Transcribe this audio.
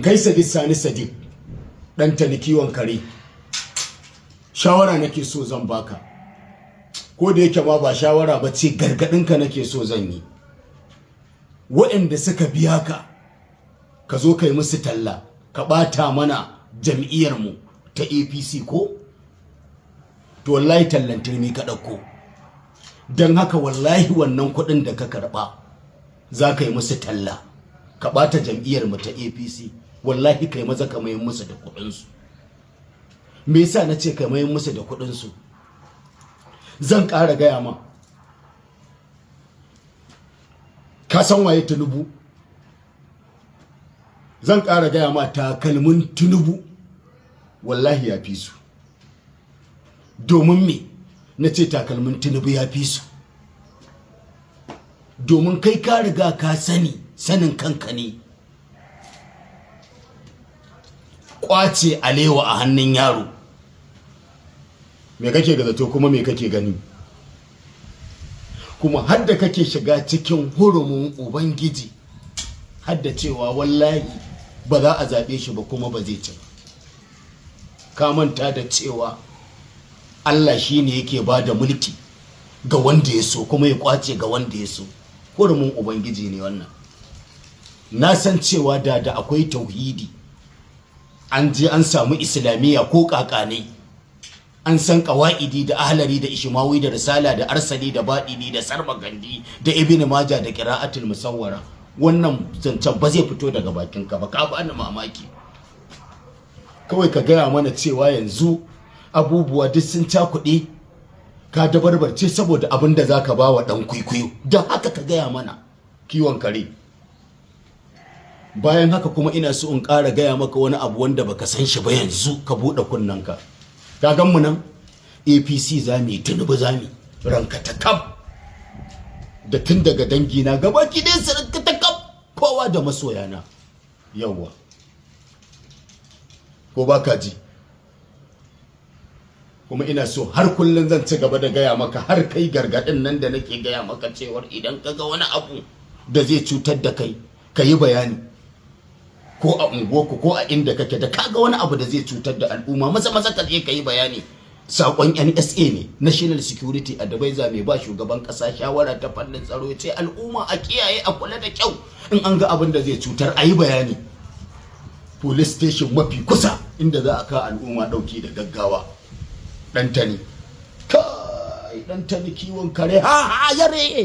kai Sani Sadiq dan tani kiwon kare, shawara nake so zan baka, ko da yake ma ba shawara ba ce, gargadinka nake so zan yi. Waɗanda suka biya ka zo kai musu talla, ka ɓata mana jam'iyyar mu ta APC ko? To wallahi tallan turmi ka ɗauko. Don haka wallahi wannan kuɗin da ka karɓa za ka yi musu talla, ka ɓata jam'iyyar mu ta APC, wallahi kai maza ka mayin musu da kuɗinsu. Me yasa na ce ka mayin musu da kuɗinsu? Zan ƙara gaya ma, ka san waye Tinubu? Zan ƙara gaya ma, takalmin Tinubu wallahi ya fi su. Domin me na ce takalmin Tinubu ya fi su? Domin kai ka riga ka sanin kanka ne. Kwace alewa a hannun yaro, me kake ga zato kuma me kake gani? Kuma hadda kake shiga cikin hurumin Ubangiji, hadda cewa wallahi ba za a zaɓe shi ba kuma ba zai ci. Ka manta da cewa Allah shi ne yake ba da mulki ga wanda ya so kuma ya kwace ga wanda ya so. Hurumin Ubangiji ne wannan. Na san cewa da akwai tauhidi, an je an samu islamiyya ko kakane, an san qawaidi da ahlari da ishmawi da risala da arsali da baɗini da sarmagandi da ibn majah da qira'atul musawwara, wannan zancen ba zai fito daga bakinka ba. Ka bani mamaki. Kawai ka gaya mana cewa yanzu abubuwa duk sun cakuɗe, ka dabarbarce saboda abin da zaka ba wa ɗan kwaikwayo. Don haka ka gaya mana kiwon kare. Bayan haka kuma ina so in ƙara gaya maka wani abu wanda baka san shi ba yanzu, ka buɗe kunnanka. Ka gan mu nan APC zami, Tinubu zami, ranka ta kaf. Da tun daga dangina gabaki ɗayan su ranka ta kaf, kowa da masoyana. Yawwa. Ko baka ji? Kuma ina so har kullun zan ci gaba da gaya maka, har kai gargaɗin nan da nake gaya maka cewar idan ka ga wani abu da zai cutar da kai, ka yi bayani. Ko a unguwarku ko a inda kake da kaga wani abu da zai cutar da al'umma, maza ka je ka yi bayani. Sakon NSA ne, National Security Advisor, mai ba shugaban kasa shawara ta fannin tsaro, ya ce al'umma a kiyaye, a kula da kyau, in an ga abin da zai cutar a yi bayani. Police station mafi kusa inda za a ka al'umma dauki da gaggawa. Ɗantani, kai ɗantani kiwon kare, ha yare.